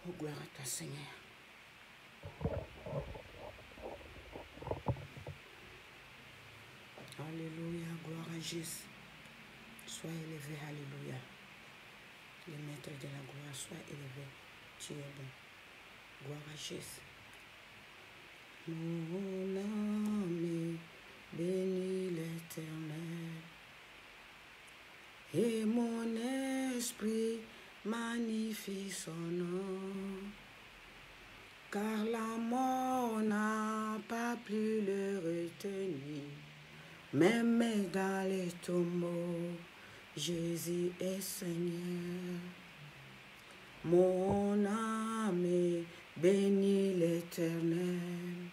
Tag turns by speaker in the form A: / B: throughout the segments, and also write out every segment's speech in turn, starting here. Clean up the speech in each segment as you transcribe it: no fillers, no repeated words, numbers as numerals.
A: Oh, gloire à toi, Seigneur. Alléluia, gloire à Jésus. Sois élevé, alléluia. Le maître de la gloire, sois élevé. Tu es bon. Gloire à Jésus. Mon âme bénit l'Éternel, et mon esprit magnifie son nom, car la mort n'a pas pu le retenir, même dans les tombeaux, Jésus est Seigneur. Mon âme bénit l'Éternel,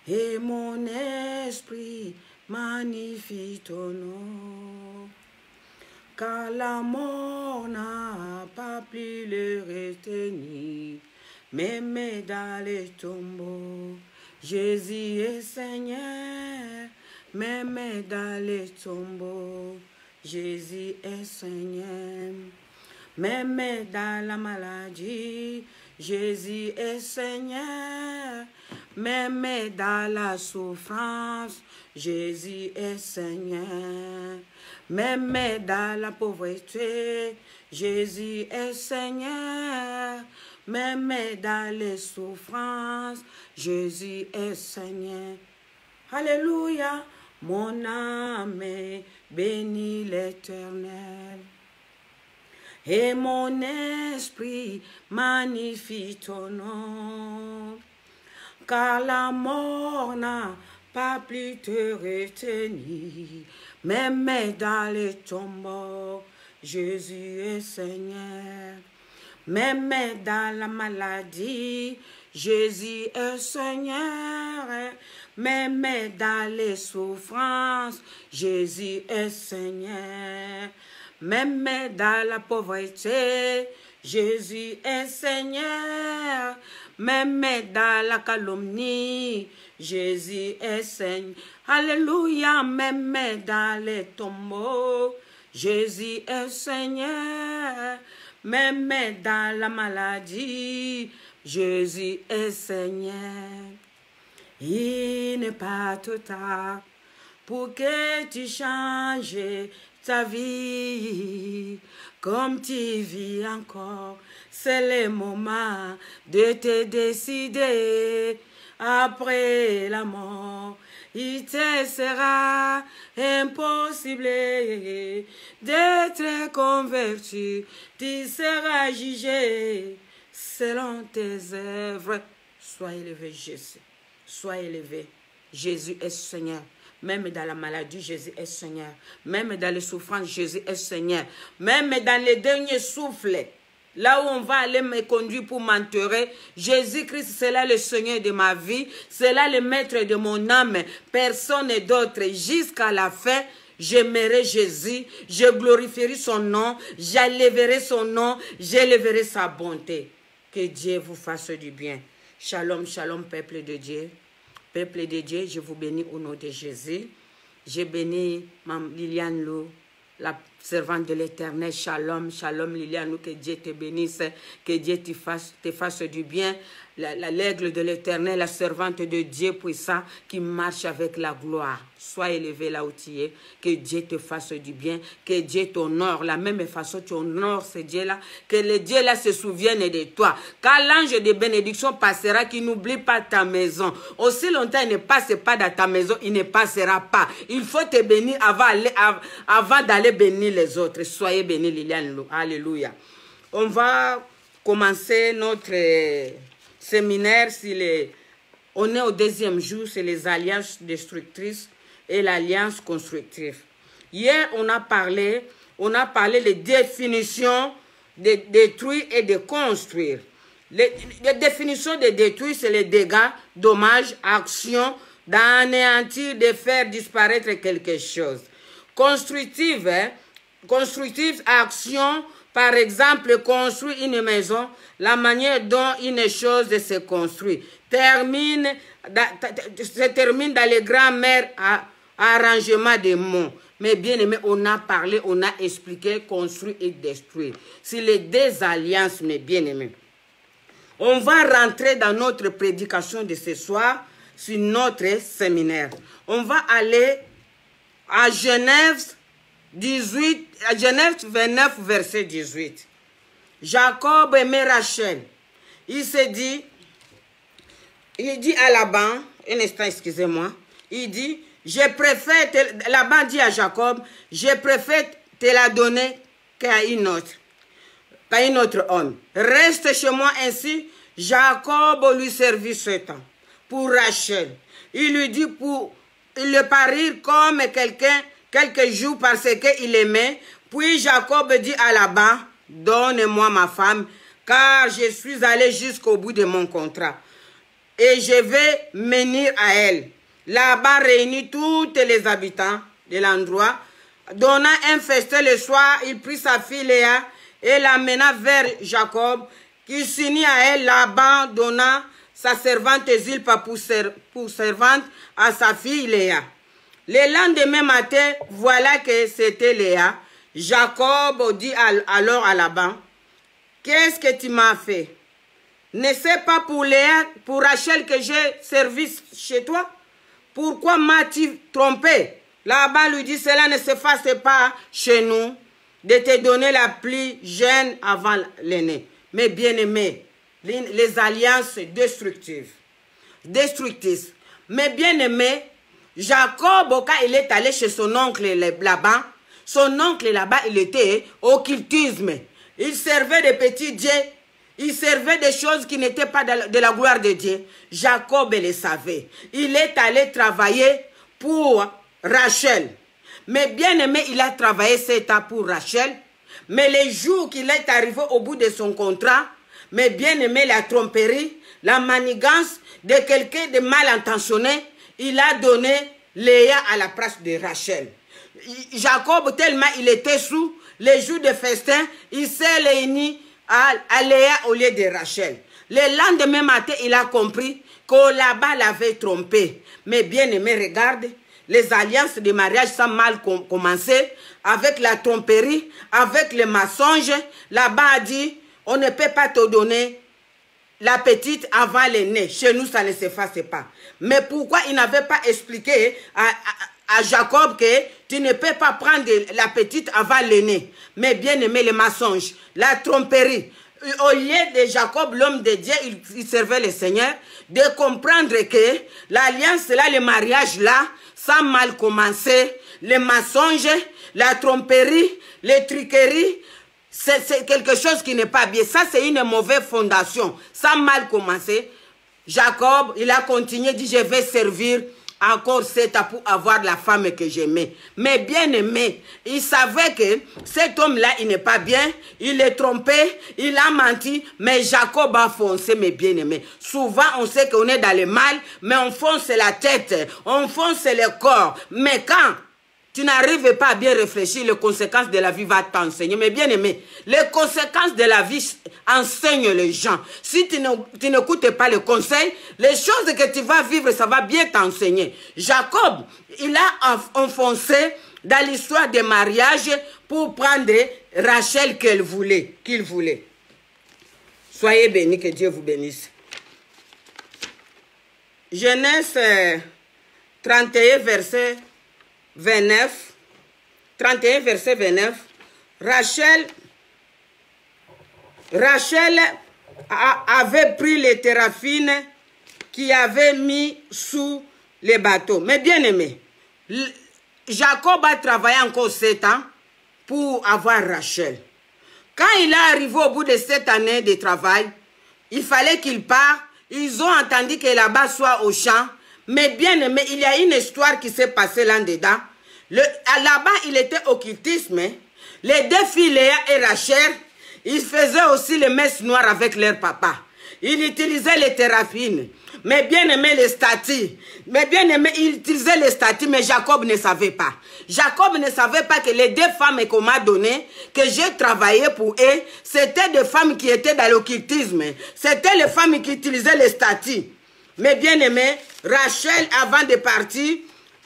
A: et mon esprit magnifie ton nom, car la mort n'a pas pu le retenir, même dans les tombeaux, Jésus est Seigneur, même dans les tombeaux, Jésus est Seigneur. Même dans la maladie, Jésus est Seigneur. Même dans la souffrance, Jésus est Seigneur. Même dans la pauvreté, Jésus est Seigneur. Même dans les souffrances, Jésus est Seigneur. Alléluia, mon âme bénit l'Éternel, et mon esprit magnifie ton nom, car la mort n'a pas pu te retenir, même dans les tombeaux, Jésus est Seigneur. Même dans la maladie, Jésus est Seigneur. Même dans les souffrances, Jésus est Seigneur. Même dans la pauvreté, Jésus est Seigneur. Même dans la calomnie, Jésus est Seigneur. Alléluia, même dans les tombeaux, Jésus est Seigneur. Même dans la maladie, Jésus est Seigneur. Il n'est pas trop tard pour que tu changes ta vie, comme tu vis encore, c'est le moment de te décider. Après la mort, il te sera impossible d'être converti. Tu seras jugé selon tes œuvres. Sois élevé, Jésus. Sois élevé. Jésus est Seigneur. Même dans la maladie, Jésus est Seigneur. Même dans les souffrances, Jésus est Seigneur. Même dans les derniers souffles, là où on va aller me conduire pour m'enterrer, Jésus-Christ, c'est là le Seigneur de ma vie. C'est là le maître de mon âme. Personne d'autre. Jusqu'à la fin, j'aimerai Jésus. Je glorifierai son nom. J'élèverai son nom. J'élèverai sa bonté. Que Dieu vous fasse du bien. Shalom, shalom, peuple de Dieu. Peuple de Dieu, je vous bénis au nom de Jésus. Je bénis Mme Liliane Lou, la servante de l'Éternel. Shalom, shalom Liliane Lou, que Dieu te bénisse, que Dieu te fasse du bien. L'aigle de l'Éternel, la servante de Dieu puissant qui marche avec la gloire. Sois élevé là où tu es, que Dieu te fasse du bien, que Dieu t'honore. La même façon tu honores ce Dieu-là, que le Dieu-là se souvienne de toi. Quand l'ange de bénédiction passera, qu'il n'oublie pas ta maison. Aussi longtemps il ne passe pas dans ta maison, il ne passera pas. Il faut te bénir avant d'aller bénir les autres. Soyez bénis, Liliane Lou. Alléluia. On va commencer notre séminaire. On est au deuxième jour, c'est les alliances destructrices et l'alliance constructive. Hier, on a parlé des définitions de détruire et de construire. Les définitions de détruire, c'est les dégâts, dommages, actions, d'anéantir, de faire disparaître quelque chose. Constructive, constructive, action, par exemple, construire une maison, la manière dont une chose se construit. Se termine dans les grands-mères arrangements des mots. Mais bien aimé, on a parlé, on a expliqué, construire et détruire. C'est les deux alliances, mes bien aimés. On va rentrer dans notre prédication de ce soir sur notre séminaire. On va aller à Genèse 29, verset 18. Jacob aimait Rachel. Il dit à Laban, un instant, excusez-moi, il dit, Laban dit à Jacob, je préfère te la donner qu'à un autre homme. Reste chez moi ainsi. Jacob lui servit 7 ans pour Rachel. Il lui dit il le parir comme quelques jours parce qu'il aimait. Puis Jacob dit à Laban, donne-moi ma femme, car je suis allé jusqu'au bout de mon contrat. Et je vais m'unir à elle. Laban réunit tous les habitants de l'endroit. Donna un festin le soir, il prit sa fille Léa et l'amena vers Jacob, qui s'unit à elle. Laban donna sa servante Zilpa pour servante à sa fille Léa. Le lendemain matin, voilà que c'était Léa. Jacob dit alors à Laban, qu'est-ce que tu m'as fait? N'est-ce pas pour Léa, pour Rachel que j'ai servi chez toi? Pourquoi m'as-tu trompé? Laban lui dit, cela ne se fasse pas chez nous de te donner la plus jeune avant l'aîné. Mais bien aimé, les alliances destructrices. Mais bien aimé, Jacob, quand il est allé chez son oncle là-bas, il était au occultisme. Il servait des petits dieux. Il servait des choses qui n'étaient pas de la gloire de Dieu. Jacob le savait. Il est allé travailler pour Rachel. Mais bien aimé, il a travaillé 7 ans pour Rachel. Mais les jours qu'il est arrivé au bout de son contrat, mais bien aimé, la tromperie, la manigance de quelqu'un de mal intentionné, il a donné Léa à la place de Rachel. Jacob, tellement il était sous, les jours de festin, il s'est réuni à Léa au lieu de Rachel. Le lendemain matin, il a compris que Laban l'avait trompé. Mais bien aimé, regarde, les alliances de mariage sont mal commencées, avec la tromperie, avec le mensonge. Laban a dit, on ne peut pas te donner la petite avant l'aîné. Chez nous, ça ne se fasse pas. Mais pourquoi il n'avait pas expliqué à Jacob que tu ne peux pas prendre la petite avant l'aîné? Mais bien aimé, le mensonge, la tromperie. Au lieu de Jacob, l'homme de Dieu, il servait le Seigneur, de comprendre que l'alliance là, le mariage là, ça a mal commencé. Le mensonge, la tromperie, les triqueries, c'est quelque chose qui n'est pas bien. Ça, c'est une mauvaise fondation. Ça a mal commencé. Jacob, il a continué, dit, je vais servir encore 7 ans pour avoir la femme que j'aimais. Mais bien aimé, il savait que cet homme-là, il n'est pas bien. Il est trompé, il a menti, mais Jacob a foncé, mes bien-aimés. Souvent, on sait qu'on est dans le mal, mais on fonce la tête, on fonce le corps. Mais quand tu n'arrives pas à bien réfléchir, les conséquences de la vie vont t'enseigner. Mais bien aimé, les conséquences de la vie enseignent les gens. Si tu n'écoutes pas les conseils, les choses que tu vas vivre, ça va bien t'enseigner. Jacob, il a enfoncé dans l'histoire des mariages pour prendre Rachel qu'il voulait. Soyez bénis, que Dieu vous bénisse. Genèse 31, verset 29, 31 verset 29, Rachel avait pris les téraphines qui avait mis sous les bateaux. Mais bien aimé, Jacob a travaillé encore 7 ans pour avoir Rachel. Quand il est arrivé au bout de 7 années de travail, il fallait qu'il parte. Ils ont entendu que là-bas soit au champ. Mais bien aimé, il y a une histoire qui s'est passée là-dedans. Là-bas, il était occultisme. Les 2 filles, Léa et Rachel, ils faisaient aussi les messes noires avec leur papa. Ils utilisaient les téraphines. Mais bien aimé, les statues. Mais bien aimé, ils utilisaient les statues, mais Jacob ne savait pas. Jacob ne savait pas que les 2 femmes qu'on m'a données, que j'ai travaillé pour eux, c'était des femmes qui étaient dans l'occultisme. C'était les femmes qui utilisaient les statues. Mais bien aimé, Rachel, avant de partir,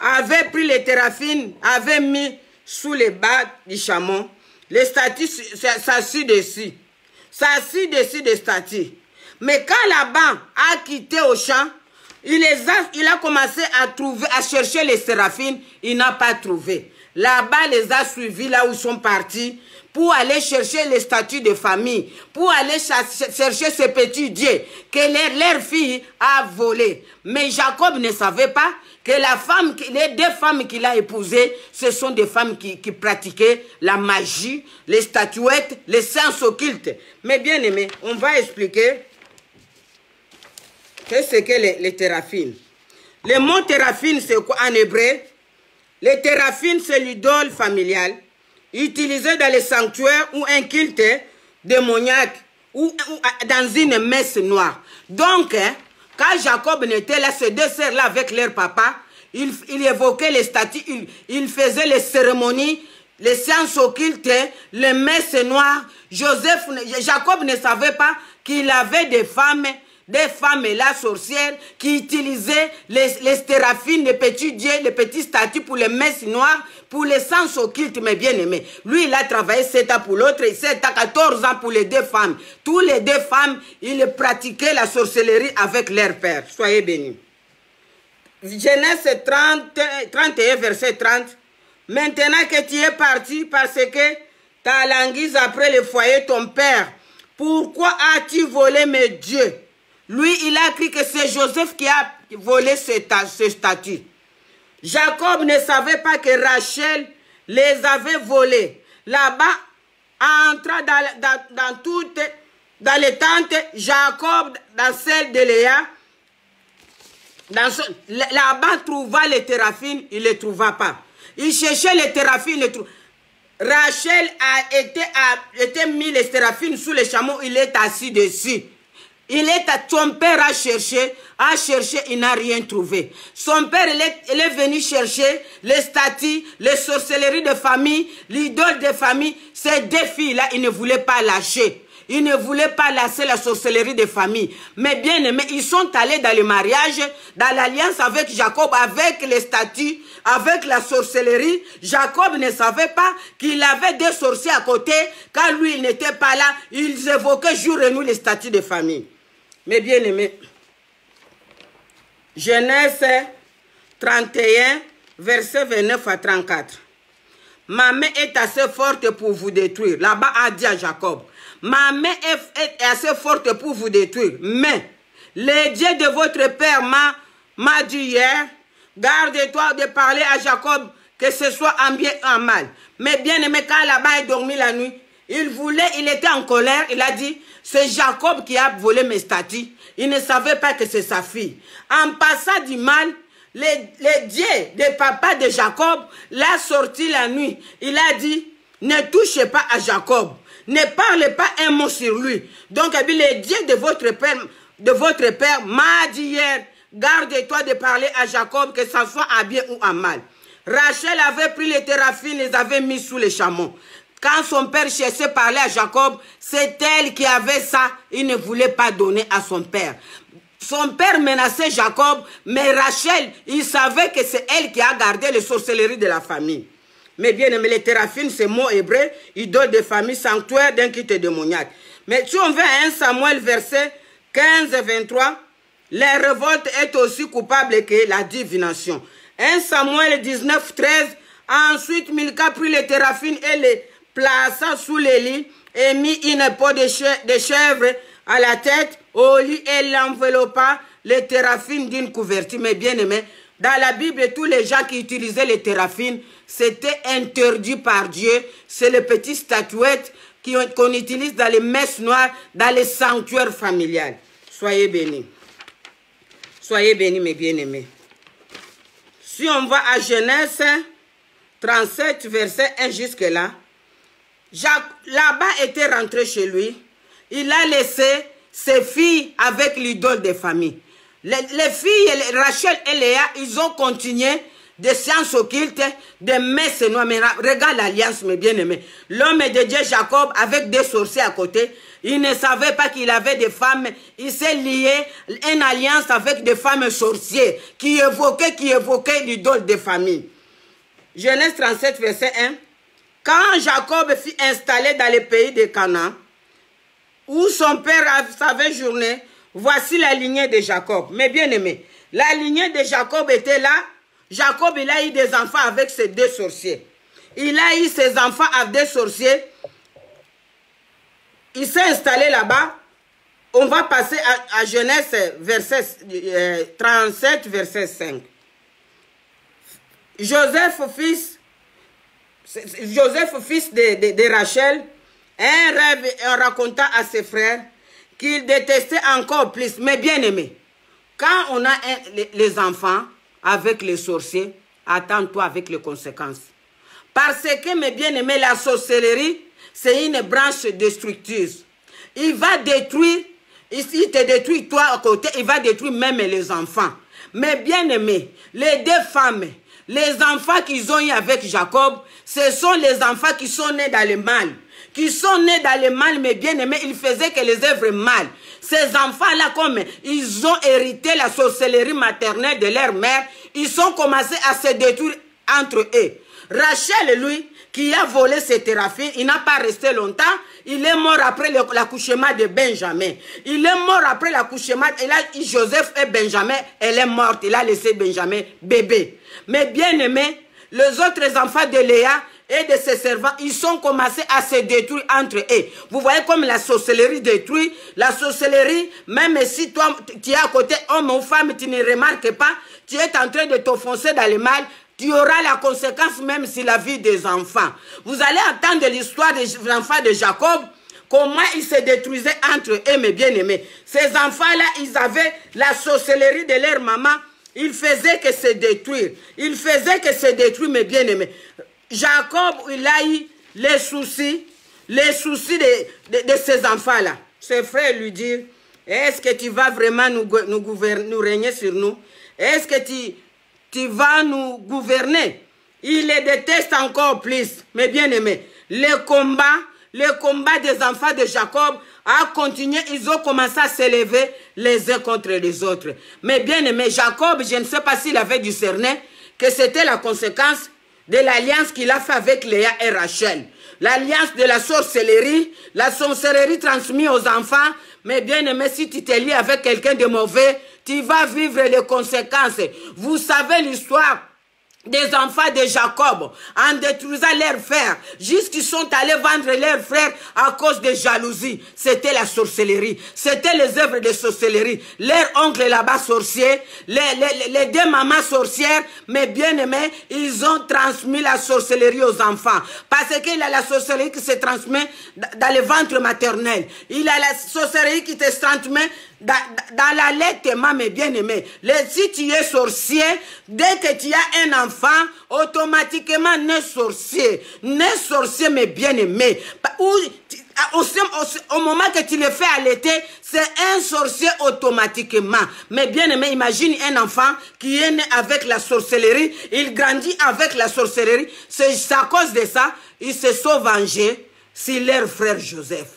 A: avait pris les téraphines, avait mis sous les bas du chameau. Les statues s'assit dessus. S'assit dessus des statues. Mais quand Laban a quitté au champ, il a commencé à chercher les séraphines, il n'a pas trouvé. Laban les a suivis là où ils sont partis pour aller chercher les statues de famille, pour aller chercher ce petit Dieu que leur fille a volé. Mais Jacob ne savait pas que les deux femmes qu'il a épousées, ce sont des femmes qui pratiquaient la magie, les statuettes, les sciences occultes. Mais bien aimé, on va expliquer qu'est-ce que les téraphines. Le mot téraphine, c'est quoi en hébreu? Les téraphines, c'est l'idole familiale utilisée dans les sanctuaires ou un culte démoniaque ou dans une messe noire. Donc, quand Jacob n'était là, ces deux sœurs-là avec leur papa, il évoquait les statues, il faisait les cérémonies, les sciences occultes, les messes noires. Jacob ne savait pas qu'il avait des femmes là sorcières qui utilisaient les téraphines, les petits dieux, les petits statues pour les messes noires, pour les sens occultes, mais bien aimés. Lui, il a travaillé 7 ans pour l'autre et 7 ans, 14 ans pour les deux femmes. Tous les deux femmes, ils pratiquaient la sorcellerie avec leur père. Soyez bénis. Genèse 31, verset 30. Maintenant que tu es parti parce que tu as languise après le foyer ton père, pourquoi as-tu volé mes dieux? Lui, il a écrit que c'est Joseph qui a volé ce statut. Jacob ne savait pas que Rachel les avait volés. Là-bas, entra dans les tentes, Jacob dans celle de Léa. Là-bas, trouva les téraphines, il ne les trouva pas. Il cherchait les téraphines, il les trouva. Rachel a été mis les téraphines sous les chameaux, il est assis dessus. Son père a cherché, il n'a rien trouvé. Son père, il est venu chercher les statues, les sorcelleries de famille, l'idole de famille. Ces deux filles-là, il ne voulait pas lâcher. Il ne voulait pas lâcher la sorcellerie de famille. Mais bien aimés, ils sont allés dans le mariage, dans l'alliance avec Jacob, avec les statues, avec la sorcellerie. Jacob ne savait pas qu'il avait des sorciers à côté. Quand lui, il n'était pas là, ils évoquaient jour et nuit les statues de famille. Mais bien aimés, Genèse 31, verset 29 à 34. Ma main est assez forte pour vous détruire. Là-bas a dit à Jacob, ma main est assez forte pour vous détruire. Mais le Dieu de votre père m'a dit hier, garde-toi de parler à Jacob, que ce soit en bien ou en mal. Mais bien aimé, quand là-bas il dormi la nuit, il était en colère, il a dit, c'est Jacob qui a volé mes statues. Il ne savait pas que c'est sa fille. En passant du mal, le Dieu de papa de Jacob l'a sorti la nuit. Il a dit, ne touchez pas à Jacob. Ne parlez pas un mot sur lui. Donc, le Dieu de votre père m'a dit hier, garde-toi de parler à Jacob, que ça soit à bien ou à mal. Rachel avait pris les téraphines, les avait mis sous les chameaux. Quand son père cherchait à parler à Jacob, c'est elle qui avait ça. Il ne voulait pas donner à son père. Son père menaçait Jacob, mais Rachel, il savait que c'est elle qui a gardé les sorcelleries de la famille. Mais bien aimé, les téraphines, c'est mot hébreu, idole de famille, sanctuaire d'un culte démoniaque. Mais si on veut à 1 Samuel, verset 15 et 23, la révolte est aussi coupable que la divination. 1 Samuel 19, 13, ensuite Milka prit les téraphines et les plaça sous les lits et mit une peau de chèvre à la tête au lit et l'enveloppa les téraphines d'une couverture. Mais bien aimé, dans la Bible, tous les gens qui utilisaient les téraphines, c'était interdit par Dieu. C'est les petites statuettes qu'on utilise dans les messes noires, dans les sanctuaires familiales. Soyez bénis. Soyez bénis, mes bien-aimés. Si on va à Genèse 37, verset 1 jusque-là, là-bas était rentré chez lui. Il a laissé ses filles avec l'idole des familles. Les filles, Rachel et Léa, ils ont continué des sciences occultes, des messes noires. Mais regarde l'alliance, mes bien-aimés. L'homme de Dieu Jacob, avec des sorciers à côté, il ne savait pas qu'il avait des femmes. Il s'est lié une alliance avec des femmes sorcières qui évoquaient l'idole des familles. Genèse 37, verset 1. Quand Jacob fut installé dans le pays de Canaan, où son père avait journé, voici la lignée de Jacob. Mais bien aimé, la lignée de Jacob était là. Jacob, il a eu des enfants avec ses 2 sorciers. Il a eu ses enfants avec 2 sorciers. Il s'est installé là-bas. On va passer à Genèse verset 37, verset 5. Joseph, fils de Rachel, un rêve raconta à ses frères qu'il détestait encore plus. Mais bien aimé, quand on a les enfants avec les sorciers, attends-toi avec les conséquences. Parce que, mes bien-aimés, la sorcellerie, c'est une branche destructrice. Il va détruire, il te détruit toi à côté, il va détruire même les enfants. Mais bien-aimés, les 2 femmes, les enfants qu'ils ont eu avec Jacob, ce sont les enfants qui sont nés dans le mal. Qui sont nés dans le mal, mais bien aimés, ils faisaient que les œuvres mal. Ces enfants-là, comme ils ont hérité la sorcellerie maternelle de leur mère, ils ont commencé à se détruire entre eux. Rachel, lui, qui a volé ses théraphines, il n'a pas resté longtemps. Il est mort après l'accouchement de Benjamin. Il est mort après l'accouchement. Il a eu Joseph et Benjamin. Elle est morte. Il a laissé Benjamin bébé. Mais bien aimé, les autres enfants de Léa et de ses servants, ils ont commencé à se détruire entre eux. Vous voyez comme la sorcellerie détruit. La sorcellerie, même si toi, tu es à côté, homme ou femme, tu ne remarques pas, tu es en train de t'enfoncer dans le mal, tu auras la conséquence même sur la vie des enfants. Vous allez entendre l'histoire des enfants de Jacob, comment ils se détruisaient entre eux, mes bien-aimés. Ces enfants-là, ils avaient la sorcellerie de leur maman. Ils faisaient que se détruire. Ils faisaient que se détruire, mes bien-aimés. Jacob, il a eu les soucis de ces enfants-là. Ses frères lui disent, est-ce que tu vas vraiment nous régner sur nous? Est-ce que tu vas nous gouverner? Il les déteste encore plus. Mais bien aimé, le combat des enfants de Jacob a continué. Ils ont commencé à s'élever les uns contre les autres. Mais bien aimé, Jacob, je ne sais pas s'il avait discerné que c'était la conséquence de l'alliance qu'il a fait avec Léa et Rachel. L'alliance de la sorcellerie transmise aux enfants. Mais bien aimé, si tu te lies avec quelqu'un de mauvais, tu vas vivre les conséquences. Vous savez l'histoire des enfants de Jacob, en détruisant leurs frères, jusqu'ils sont allés vendre leurs frères à cause de jalousie. C'était la sorcellerie, c'était les œuvres de sorcellerie. Leur oncle là-bas sorcier, les 2 mamans sorcières, mais bien aimés, ils ont transmis la sorcellerie aux enfants. Parce qu'il y a la sorcellerie qui se transmet dans le ventre maternel. Il y a la sorcellerie qui se transmet dans la lettre, mes bien-aimés. Si tu es sorcier, dès que tu as un enfant, automatiquement né sorcier, mes bien-aimés. Au moment que tu le fais allaiter, c'est un sorcier automatiquement. Mais bien aimé, imagine un enfant qui est né avec la sorcellerie, il grandit avec la sorcellerie. C'est à cause de ça, ils se sont vengés sur leur frère Joseph.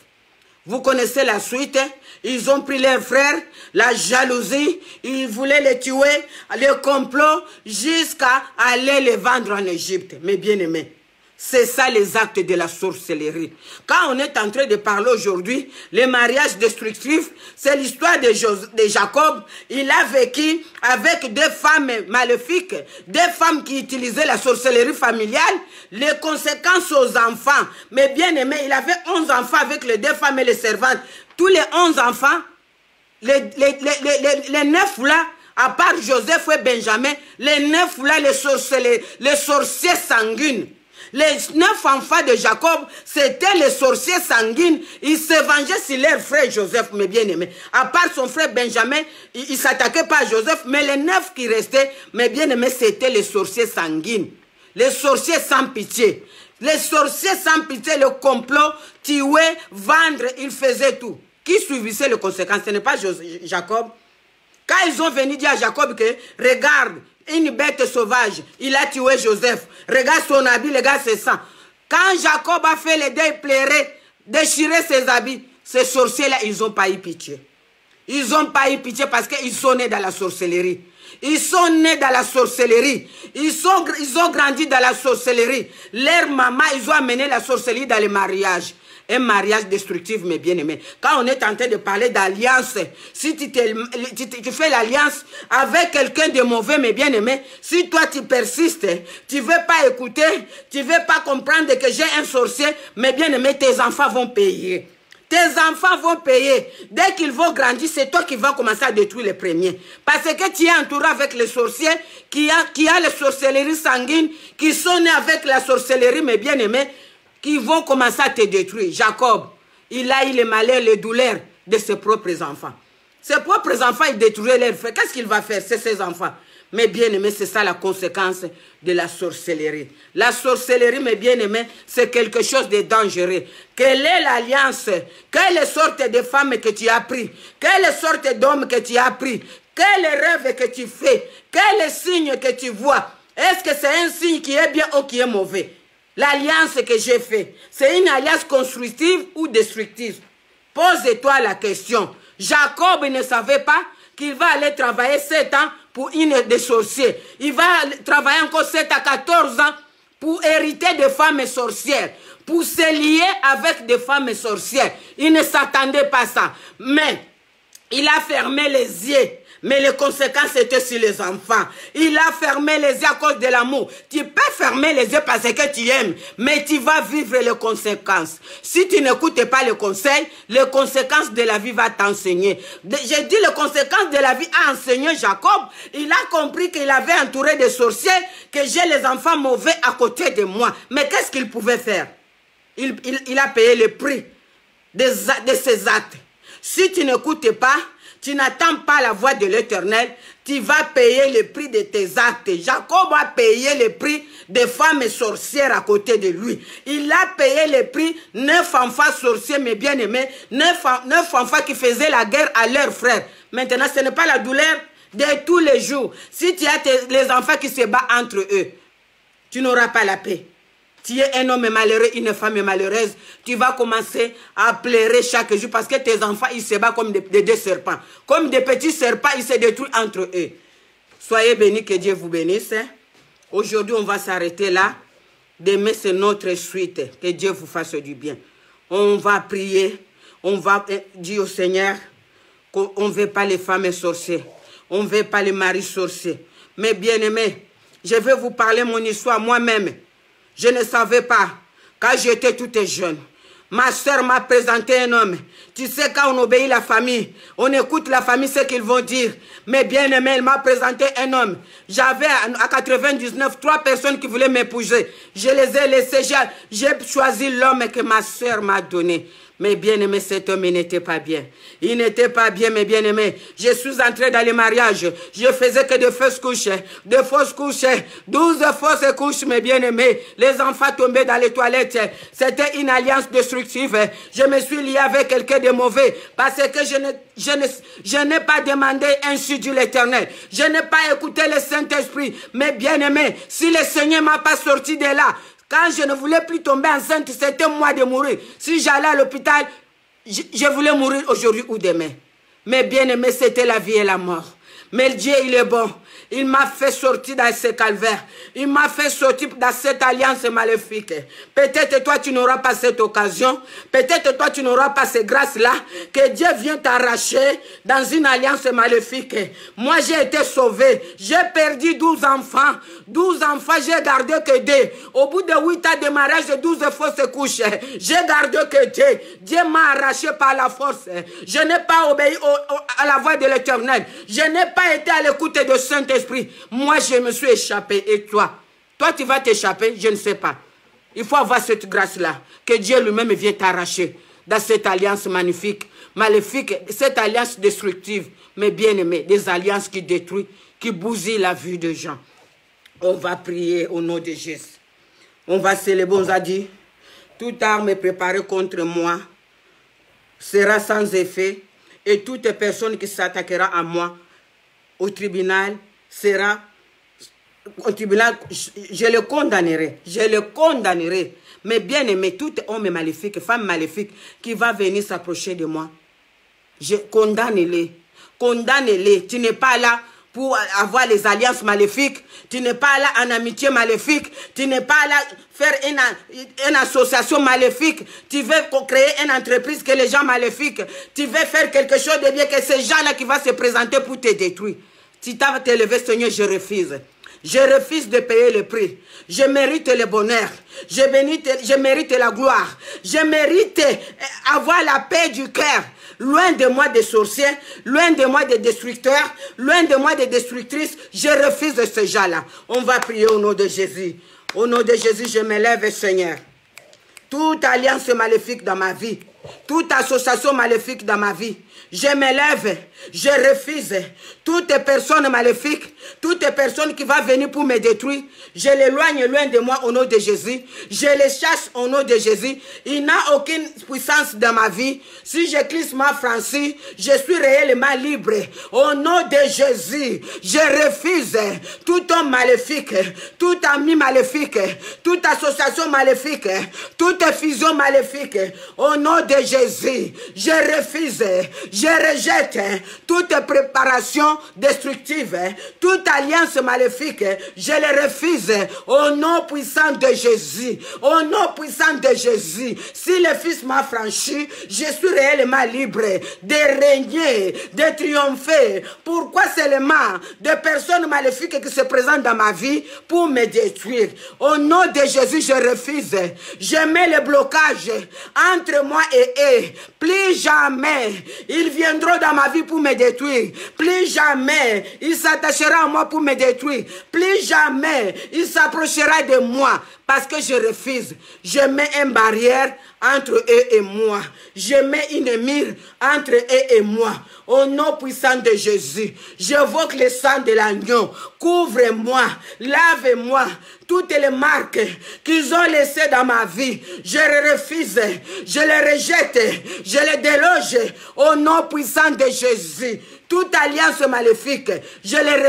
A: Vous connaissez la suite, hein? Ils ont pris leurs frères, la jalousie, ils voulaient les tuer, le complot, jusqu'à aller les vendre en Égypte. Mais bien aimés, c'est ça les actes de la sorcellerie. Quand on est en train de parler aujourd'hui, les mariages destructifs, c'est l'histoire de Jacob. Il a vécu avec 2 femmes maléfiques, 2 femmes qui utilisaient la sorcellerie familiale, les conséquences aux enfants. Mais bien aimé, il avait 11 enfants avec les 2 femmes et les servantes. Tous les 11 enfants, les 9 là, à part Joseph et Benjamin, les 9 là, les sorciers sanguines. Les 9 enfants de Jacob, c'était les sorciers sanguines. Ils se vengeaient sur leur frère Joseph, mes bien-aimés. À part son frère Benjamin, il ne s'attaquait pas à Joseph, mais les 9 qui restaient, mes bien-aimés, c'était les sorciers sanguines. Les sorciers sans pitié. Les sorciers sans pitié, le complot, tuer, vendre, ils faisaient tout. Qui subissait les conséquences? Ce n'est pas Jacob. Quand ils ont venu dire à Jacob que, regarde, une bête sauvage, il a tué Joseph. Regarde son habit, regarde ses sangs. Quand Jacob a fait les deuils, pleurer, déchirer ses habits, ces sorciers-là, ils n'ont pas eu pitié. Ils n'ont pas eu pitié parce qu'ils sont nés dans la sorcellerie. Ils sont nés dans la sorcellerie. Ils ont grandi dans la sorcellerie. Leur maman, ils ont amené la sorcellerie dans les mariages. Un mariage destructif, mes bien-aimés. Quand on est en train de parler d'alliance, si tu fais l'alliance avec quelqu'un de mauvais, mes bien-aimés, si toi tu persistes, tu ne veux pas écouter, tu ne veux pas comprendre que j'ai un sorcier, mes bien-aimés, tes enfants vont payer. Tes enfants vont payer. Dès qu'ils vont grandir, c'est toi qui vas commencer à détruire les premiers. Parce que tu es entouré avec les sorciers, qui a les sorcelleries sanguines, qui sont nés avec la sorcellerie, mes bien-aimés, qui vont commencer à te détruire. Jacob, il a eu les malheurs, les douleurs de ses propres enfants. Ses propres enfants, il détruisait leurs frères. Qu'est-ce qu'il va faire? C'est ses enfants. Mes bien-aimés, c'est ça la conséquence de la sorcellerie. La sorcellerie, mes bien-aimés, c'est quelque chose de dangereux. Quelle est l'alliance? Quelle sorte de femme que tu as pris? Quelle sorte d'homme que tu as pris? Quel rêve que tu fais? Quel signe que tu vois? Est-ce que c'est un signe qui est bien ou qui est mauvais? L'alliance que j'ai faite, c'est une alliance constructive ou destructive? Pose-toi la question. Jacob ne savait pas qu'il va aller travailler 7 ans pour une des sorciers. Il va travailler encore 7 à 14 ans pour hériter des femmes sorcières, pour se lier avec des femmes sorcières. Il ne s'attendait pas à ça. Mais il a fermé les yeux. Mais les conséquences étaient sur les enfants. Il a fermé les yeux à cause de l'amour. Tu peux fermer les yeux parce que tu aimes, mais tu vas vivre les conséquences. Si tu n'écoutes pas les conseils, les conséquences de la vie vont t'enseigner. J'ai dit les conséquences de la vie a enseigné Jacob. Il a compris qu'il avait entouré des sorciers, que j'ai les enfants mauvais à côté de moi. Mais qu'est-ce qu'il pouvait faire? Il a payé le prix de ses actes. Si tu n'écoutes pas, tu n'attends pas la voix de l'Éternel, tu vas payer le prix de tes actes. Jacob a payé le prix des femmes sorcières à côté de lui. Il a payé le prix 9 enfants sorciers, mes bien-aimés, 9 enfants qui faisaient la guerre à leurs frères. Maintenant, ce n'est pas la douleur de tous les jours. Si tu as les enfants qui se battent entre eux, tu n'auras pas la paix. Tu es un homme malheureux, une femme malheureuse, tu vas commencer à pleurer chaque jour parce que tes enfants, ils se battent comme des deux serpents. Comme des petits serpents, ils se détruisent entre eux. Soyez bénis, que Dieu vous bénisse. Aujourd'hui, on va s'arrêter là. Demain, c'est notre suite. Que Dieu vous fasse du bien. On va prier. On va dire au Seigneur qu'on ne veut pas les femmes sorcières. On ne veut pas les maris sorciers. Mais bien aimés, je vais vous parler mon histoire moi-même. Je ne savais pas, quand j'étais toute jeune, ma soeur m'a présenté un homme. Tu sais, quand on obéit la famille, on écoute la famille, ce qu'ils vont dire. Mais bien aimé, elle m'a présenté un homme. J'avais à 99, 3 personnes qui voulaient m'épouser. Je les ai laissés, j'ai choisi l'homme que ma soeur m'a donné. Mais bien aimé, cet homme n'était pas bien. Il n'était pas bien, mes bien aimés. Je suis entré dans les mariages. Je faisais que de fausses couches. De fausses couches. 12 fausses couches, mes bien aimés. Les enfants tombaient dans les toilettes. C'était une alliance destructive. Je me suis lié avec quelqu'un de mauvais. Parce que je n'ai pas demandé ainsi de l'Éternel. Je n'ai pas écouté le Saint-Esprit. Mais bien aimé, si le Seigneur ne m'a pas sorti de là, quand je ne voulais plus tomber enceinte, c'était moi de mourir. Si j'allais à l'hôpital, je voulais mourir aujourd'hui ou demain. Mais bien aimé, c'était la vie et la mort. Mais Dieu, il est bon. Il m'a fait sortir dans ce calvaire. Il m'a fait sortir dans cette alliance maléfique. Peut-être toi, tu n'auras pas cette occasion. Peut-être toi, tu n'auras pas ces grâces-là. Que Dieu vient t'arracher dans une alliance maléfique. Moi, j'ai été sauvé. J'ai perdu 12 enfants. 12 enfants, j'ai gardé que 2. Au bout de 8 ans de mariage, 12 fausses couches. J'ai gardé que 2. Dieu m'a arraché par la force. Je n'ai pas obéi à la voix de l'Éternel. Je n'ai pas été à l'écoute de Saint-Esprit. Moi, je me suis échappé. Et toi? Toi, tu vas t'échapper? Je ne sais pas. Il faut avoir cette grâce-là. Que Dieu lui-même vienne t'arracher dans cette alliance magnifique, maléfique, cette alliance destructive, mais bien aimée, des alliances qui détruisent, qui bousillent la vie des gens. On va prier au nom de Jésus. On va célébrer, on a dit, toute arme préparée contre moi sera sans effet, et toute personne qui s'attaquera à moi au tribunal sera, au tribunal, je le condamnerai, Mais bien aimé, tout homme maléfique, femme maléfique qui va venir s'approcher de moi, je condamne-les. Tu n'es pas là pour avoir les alliances maléfiques. Tu n'es pas là en amitié maléfique. Tu n'es pas là faire une association maléfique. Tu veux créer une entreprise que les gens maléfiques. Tu veux faire quelque chose de bien que ces gens-là qui vont se présenter pour te détruire. Si tu vas te lever, Seigneur, je refuse. Je refuse de payer le prix. Je mérite le bonheur. Je mérite la gloire. Je mérite avoir la paix du cœur. Loin de moi des sorciers, loin de moi des destructeurs, loin de moi des destructrices. Je refuse ces gens-là. On va prier au nom de Jésus. Au nom de Jésus, je me lève, Seigneur. Toute alliance maléfique dans ma vie, toute association maléfique dans ma vie, je me lève, je refuse toute personne maléfique, toute personne qui va venir pour me détruire, je l'éloigne loin de moi au nom de Jésus, je les chasse au nom de Jésus, il n'a aucune puissance dans ma vie, si je glisse ma Francis, je suis réellement libre, au nom de Jésus, je refuse tout homme maléfique, tout ami maléfique, toute association maléfique, toute fusion maléfique, au nom de Jésus, je refuse, je rejette toute préparation destructive, toute alliance maléfique, je les refuse au nom puissant de Jésus, au nom puissant de Jésus. Si le Fils m'a franchi, je suis réellement libre de régner, de triompher. Pourquoi seulement des personnes maléfiques qui se présentent dans ma vie pour me détruire? Au nom de Jésus, je refuse. Je mets le blocage entre moi et eux. Plus jamais ils viendront dans ma vie pour me détruire. Plus jamais il s'attachera à moi pour me détruire. Plus jamais il s'approchera de moi. Parce que je refuse. Je mets une barrière entre eux et moi. Je mets une mire entre eux et moi. Au nom puissant de Jésus, j'évoque le sang de l'agneau. Couvre-moi, lave-moi. Toutes les marques qu'ils ont laissées dans ma vie, je les refuse, je les rejette, je les déloge au nom puissant de Jésus. Toute alliance maléfique, je les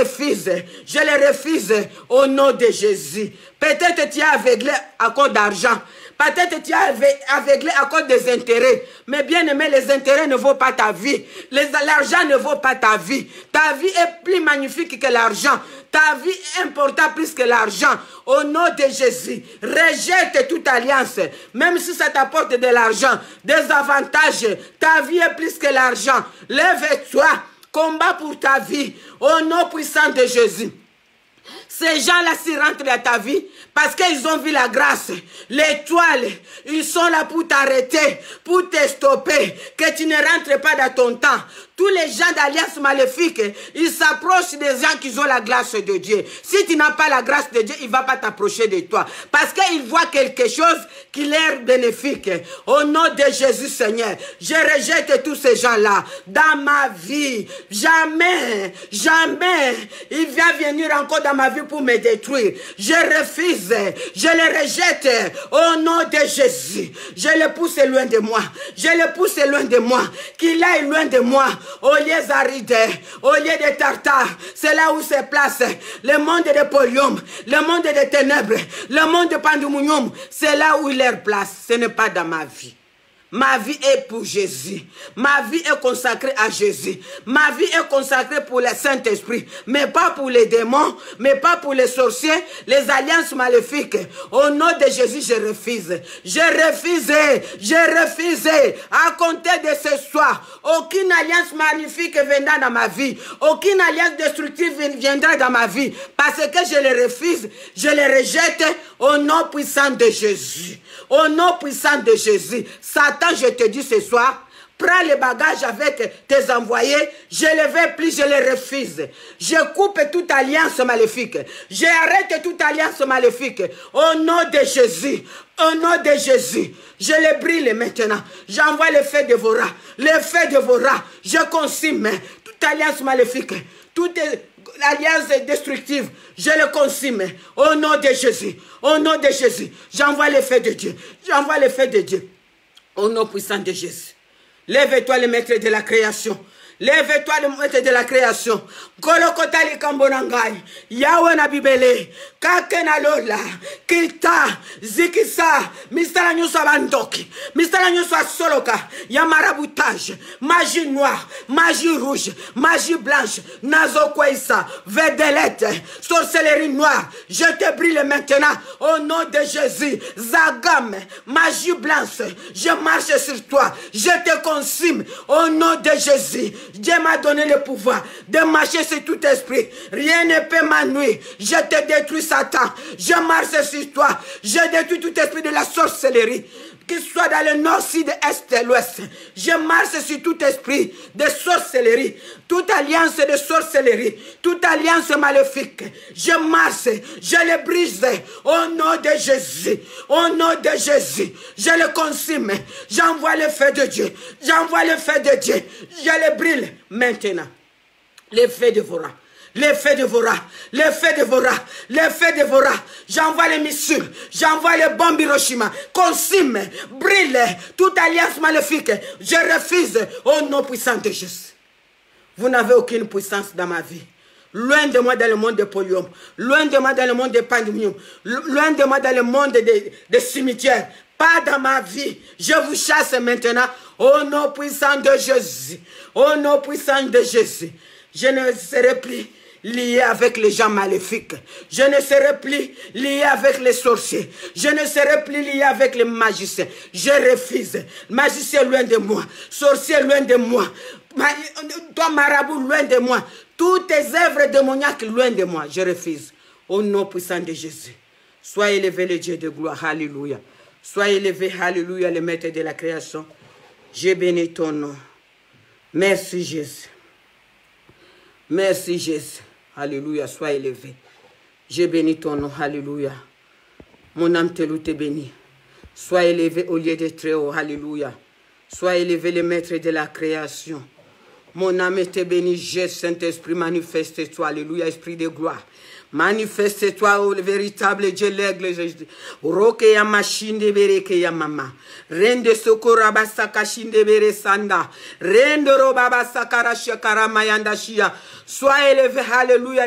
A: refuse au nom de Jésus. Peut-être tu es aveuglé à cause d'argent. Peut-être tu es aveuglé à cause des intérêts. Mais bien aimé, les intérêts ne vaut pas ta vie. L'argent ne vaut pas ta vie. Ta vie est plus magnifique que l'argent. Ta vie est importante plus que l'argent. Au nom de Jésus, rejette toute alliance. Même si ça t'apporte de l'argent, des avantages, ta vie est plus que l'argent. Lève-toi, combat pour ta vie. Au nom puissant de Jésus. Ces gens-là s'y rentrent dans ta vie parce qu'ils ont vu la grâce. L'étoile, ils sont là pour t'arrêter, pour te stopper, que tu ne rentres pas dans ton temps. Tous les gens d'alliance maléfique, ils s'approchent des gens qui ont la grâce de Dieu. Si tu n'as pas la grâce de Dieu, il ne va pas t'approcher de toi. Parce qu'ils voient quelque chose qui leur est bénéfique. Au nom de Jésus, Seigneur, je rejette tous ces gens-là dans ma vie. Jamais, jamais, il va venir encore dans ma vie pour me détruire. Je refuse, je les rejette au nom de Jésus. Je les pousse loin de moi. Je les pousse loin de moi. Qu'il aille loin de moi. Au lieu d'Aride, au lieu de Tartare, c'est là où se place le monde de Polium, le monde des ténèbres, le monde de Pandemonium. C'est là où il leur place. Ce n'est pas dans ma vie. Ma vie est pour Jésus. Ma vie est consacrée à Jésus. Ma vie est consacrée pour le Saint-Esprit. Mais pas pour les démons, mais pas pour les sorciers, les alliances maléfiques. Au nom de Jésus, je refuse. Je refuse. À compter de ce soir, aucune alliance magnifique viendra dans ma vie. Aucune alliance destructive viendra dans ma vie. Parce que je les refuse, je les rejette au nom puissant de Jésus. Au nom puissant de Jésus. Satan, je te dis ce soir, prends les bagages avec tes envoyés, je ne les vais plus, je les refuse. Je coupe toute alliance maléfique. J'arrête toute alliance maléfique. Au nom de Jésus, au nom de Jésus, je les brille maintenant. J'envoie le feu dévorant. Le feu dévorant. Je consume toute alliance maléfique. Toute alliance destructive, je le consume. Au nom de Jésus, au nom de Jésus, j'envoie le feu de Dieu. J'envoie le feu de Dieu. Au nom puissant de Jésus. Lève-toi, le maître de la création. Lève-toi le maître de la création. Kolokotali kambonangai. Yahweh na bibele. Kakena lola. Kita. Zikisa. Mistala nyuso abandoki. Mistala nyuso soloka. Ya maraboutage. Magie noire. Magie rouge. Magie blanche. Nazo kweisa. Vedelette. Sorcellerie noire. Je te brille maintenant. Au nom de Jésus. Zagam. Magie blanche. Je marche sur toi. Je te consume. Au nom de Jésus. Dieu m'a donné le pouvoir de marcher sur tout esprit. Rien ne peut m'ennuyer. Je te détruis, Satan. Je marche sur toi. Je détruis tout esprit de la sorcellerie. Qu'il soit dans le nord, sud, est et l'ouest. Je marche sur tout esprit de sorcellerie. Toute alliance de sorcellerie. Toute alliance maléfique. Je marche. Je le brise. Au nom de Jésus. Au nom de Jésus. Je le consume. J'envoie le feu de Dieu. J'envoie le feu de Dieu. Je le brûle maintenant. Le feu dévora. Le feu dévora, le feu dévora, le feu dévora. J'envoie les missiles, j'envoie les bombes Hiroshima. Consume, brûle toute alliance maléfique. Je refuse au nom puissant de Jésus. Vous n'avez aucune puissance dans ma vie. Loin de moi dans le monde de polium, loin de moi dans le monde de pandémie, loin de moi dans le monde des cimetières. Pas dans ma vie. Je vous chasse maintenant au nom puissant de Jésus. Au nom puissant de Jésus. Je ne serai plus lié avec les gens maléfiques. Je ne serai plus lié avec les sorciers. Je ne serai plus lié avec les magiciens. Je refuse. Magicien loin de moi. Sorcier loin de moi. Toi marabout loin de moi. Toutes tes œuvres démoniaques loin de moi. Je refuse. Au nom puissant de Jésus. Sois élevé le Dieu de gloire. Alléluia. Sois élevé. Alléluia, le maître de la création. Je bénis ton nom. Merci Jésus. Merci Jésus. Alléluia, sois élevé. Je bénis ton nom. Alléluia. Mon âme te loue, te bénit. Sois élevé au lieu de très haut. Alléluia. Sois élevé le maître de la création. Mon âme te bénit. Jésus, Saint-Esprit, manifeste-toi. Alléluia, Esprit de gloire. Manifeste-toi, ô véritable Dieu, l'aigle Jésus. Roke ya machine de bereke ya mama. Rende sokora basaka shinde bere sanda. Rende robaba sakara shakara mayanda shia. Sois élevé, alléluia,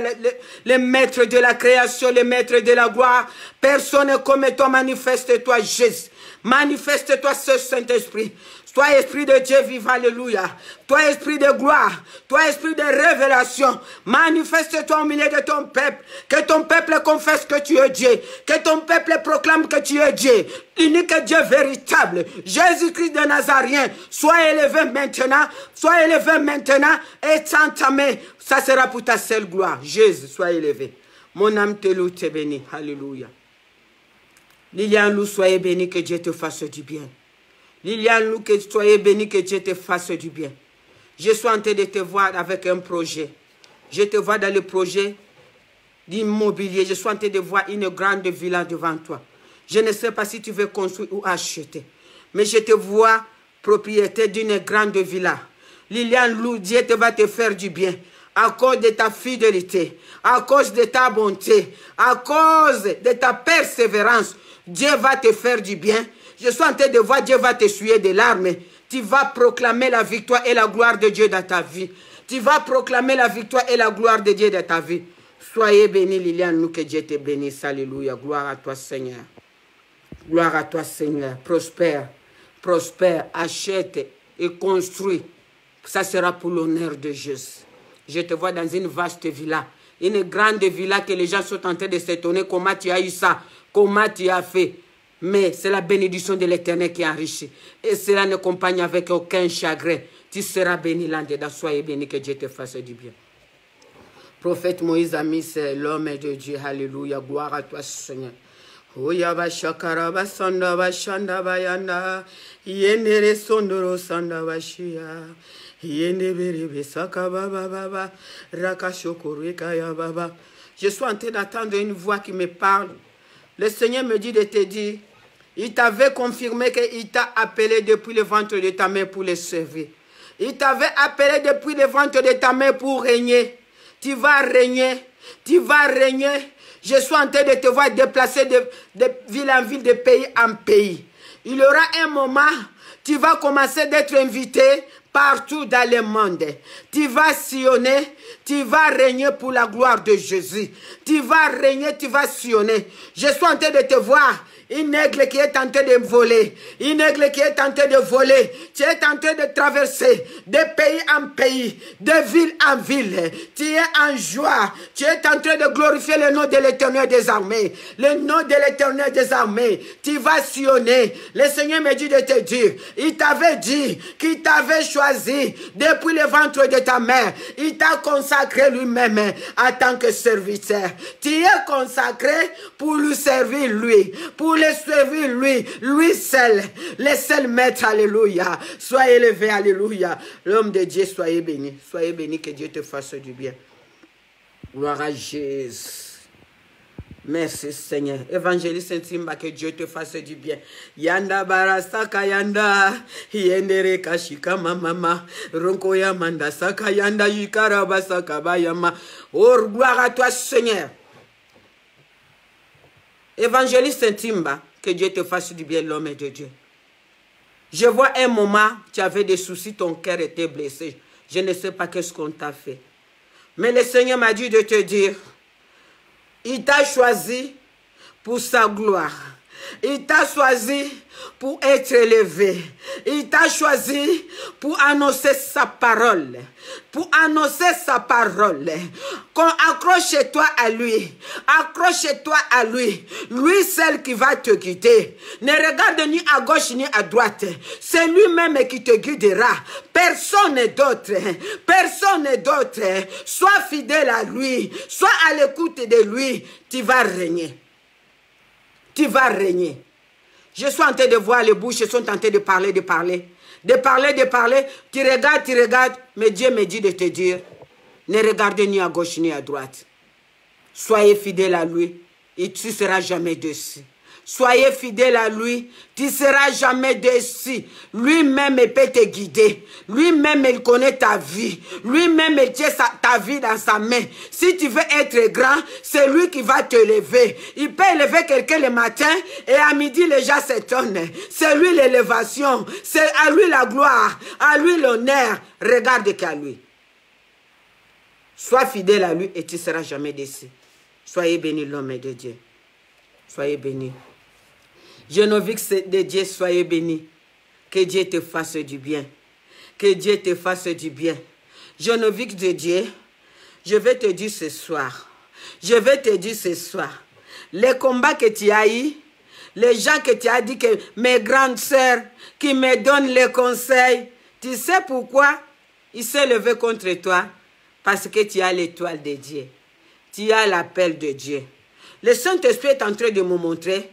A: le maître de la création, le maître de la gloire. Personne comme toi, manifeste-toi, Jésus. Manifeste-toi, ce Saint-Esprit. Toi, Esprit de Dieu vivant, alléluia. Toi, Esprit de gloire. Toi, Esprit de révélation. Manifeste-toi au milieu de ton peuple. Que ton peuple confesse que tu es Dieu. Que ton peuple proclame que tu es Dieu. Unique Dieu véritable. Jésus-Christ de Nazarien. Sois élevé maintenant. Sois élevé maintenant. Et sans ta main. Ça sera pour ta seule gloire. Jésus, sois élevé. Mon âme te loue, te bénit. Alléluia. Lilian Lou, soyez béni, que Dieu te fasse du bien. Lilian Lou, que soyez béni, que Dieu te fasse du bien. Je suis en train de te voir avec un projet. Je te vois dans le projet d'immobilier. Je suis en train de voir une grande villa devant toi. Je ne sais pas si tu veux construire ou acheter. Mais je te vois propriétaire d'une grande villa. Lilian Lou, Dieu va te faire du bien. À cause de ta fidélité, à cause de ta bonté, à cause de ta persévérance, Dieu va te faire du bien. Je suis en train de voir, Dieu va t'essuyer des larmes. Tu vas proclamer la victoire et la gloire de Dieu dans ta vie. Tu vas proclamer la victoire et la gloire de Dieu dans ta vie. Soyez bénis, Liliane, nous que Dieu te bénisse. Alléluia. Gloire à toi, Seigneur. Gloire à toi, Seigneur. Prospère, prospère, achète et construis. Ça sera pour l'honneur de Jésus. Je te vois dans une vaste villa. Une grande villa que les gens sont en train de s'étonner comment tu as eu ça, comment tu as fait. Mais c'est la bénédiction de l'Éternel qui enrichit. Et cela ne compagne avec aucun chagrin. Tu seras béni là-dedans. Soyez béni, que Dieu te fasse du bien. Prophète Moïse a mis, c'est l'homme de Dieu. Alléluia. Gloire à toi, Seigneur. Oyaba shakara basanda bashanda bayanda. Yendere sondoro sanda bashia. Je suis en train d'attendre une voix qui me parle. Le Seigneur me dit de te dire, il t'avait confirmé qu'il t'a appelé depuis le ventre de ta mère pour le servir. Il t'avait appelé depuis le ventre de ta mère pour régner. Tu vas régner, tu vas régner. Je suis en train de te voir déplacer de ville en ville, de pays en pays. Il y aura un moment, tu vas commencer d'être invité partout dans le monde. Tu vas sillonner, tu vas régner pour la gloire de Jésus. Tu vas régner, tu vas sillonner. Je suis en train de te voir. Une aigle qui est tenté de voler. Une aigle qui est tenté de voler. Tu es en train de traverser de pays en pays, de ville en ville. Tu es en joie. Tu es en train de glorifier le nom de l'Éternel des armées. Le nom de l'Éternel des armées. Tu vas sillonner. Le Seigneur me dit de te dire, il t'avait dit qu'il t'avait choisi depuis le ventre de ta mère. Il t'a consacré lui-même en tant que serviteur. Tu es consacré pour lui servir lui. Pour le servir lui, lui seul, le seul maître, alléluia. Soyez élevé, alléluia. L'homme de Dieu, soyez béni, que Dieu te fasse du bien. Gloire à Jésus. Merci Seigneur. Évangéliste Ntimba, que Dieu te fasse du bien. Yanda barasaka yanda, yendere kashika mama, ronko yamanda saka yanda yikaraba saka bayama. Oh, gloire à toi Seigneur. Évangéliste Ntimba, que Dieu te fasse du bien, l'homme de Dieu. Je vois un moment, tu avais des soucis, ton cœur était blessé. Je ne sais pas qu'est-ce qu'on t'a fait. Mais le Seigneur m'a dit de te dire, il t'a choisi pour sa gloire. Il t'a choisi pour être élevé. Il t'a choisi pour annoncer sa parole. Pour annoncer sa parole. Accroche-toi à lui. Accroche-toi à lui. Lui seul qui va te guider. Ne regarde ni à gauche ni à droite. C'est lui-même qui te guidera. Personne d'autre. Personne d'autre. Sois fidèle à lui. Sois à l'écoute de lui. Tu vas régner. Tu vas régner. Je suis en train de voir les bouches, ils sont en train de parler, de parler. De parler, de parler. Tu regardes, mais Dieu me dit de te dire, ne regardez ni à gauche ni à droite. Soyez fidèle à lui et tu ne seras jamais déçu. Soyez fidèle à lui, tu ne seras jamais déçu. Lui-même peut te guider. Lui-même, il connaît ta vie. Lui-même, il tient ta vie dans sa main. Si tu veux être grand, c'est lui qui va te lever. Il peut élever quelqu'un le matin et à midi, les gens s'étonnent. C'est lui l'élévation. C'est à lui la gloire, à lui l'honneur. Regarde qu'à lui. Sois fidèle à lui et tu ne seras jamais déçu. Soyez bénis, l'homme de Dieu. Soyez bénis. Genovique de Dieu, soyez bénis. Que Dieu te fasse du bien. Que Dieu te fasse du bien. Genovique de Dieu, je vais te dire ce soir. Je vais te dire ce soir. Les combats que tu as eu, les gens que tu as dit que mes grandes sœurs qui me donnent les conseils, tu sais pourquoi ils s'est levé contre toi? Parce que tu as l'étoile de Dieu. Tu as l'appel de Dieu. Le Saint-Esprit est en train de me montrer.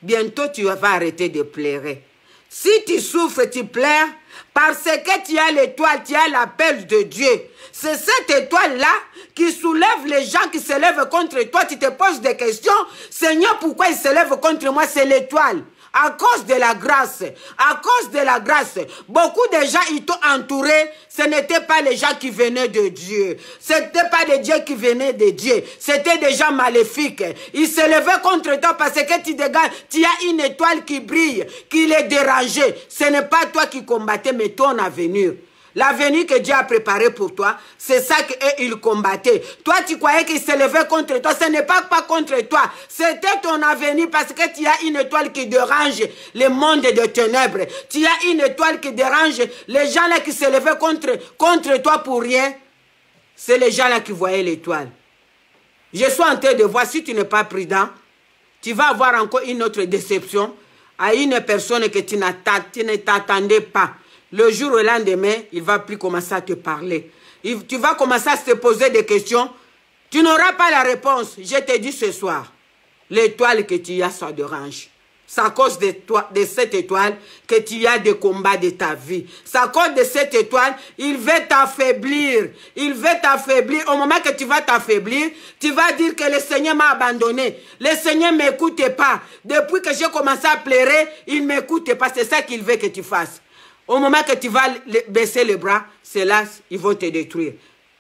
A: Bientôt, tu vas arrêter de pleurer. Si tu souffres, tu pleures, parce que tu as l'étoile, tu as l'appel de Dieu. C'est cette étoile-là qui soulève les gens qui se lèvent contre toi. Tu te poses des questions. Seigneur, pourquoi ils se lèvent contre moi? C'est l'étoile. À cause de la grâce, à cause de la grâce, beaucoup de gens ils t'ont entouré. Ce n'étaient pas les gens qui venaient de Dieu. Ce n'était pas des dieux qui venaient de Dieu. C'était des gens maléfiques. Ils se levaient contre toi parce que tu dégages. Tu as une étoile qui brille, qui les dérangeait. Ce n'est pas toi qui combattais, mais ton avenir. L'avenir que Dieu a préparé pour toi, c'est ça qu'ils combattaient. Toi, tu croyais qu'ils se levaient contre toi. Ce n'est pas contre toi. C'était ton avenir parce que tu as une étoile qui dérange le monde de ténèbres. Tu as une étoile qui dérange les gens là qui se levaient contre toi pour rien. C'est les gens là qui voyaient l'étoile. Je suis en train de voir, si tu n'es pas prudent, tu vas avoir encore une autre déception à une personne que tu ne t'attendais pas. Le jour au lendemain, il ne va plus commencer à te parler. Tu vas commencer à te poser des questions. Tu n'auras pas la réponse. Je te dis ce soir, l'étoile que tu as, ça dérange. C'est à cause de cette étoile que tu as des combats de ta vie. C'est à cause de cette étoile, il veut t'affaiblir. Il veut t'affaiblir. Au moment que tu vas t'affaiblir, tu vas dire que le Seigneur m'a abandonné. Le Seigneur ne m'écoute pas. Depuis que j'ai commencé à pleurer, il ne m'écoute pas. C'est ça qu'il veut que tu fasses. Au moment que tu vas baisser les bras, c'est là ils vont te détruire.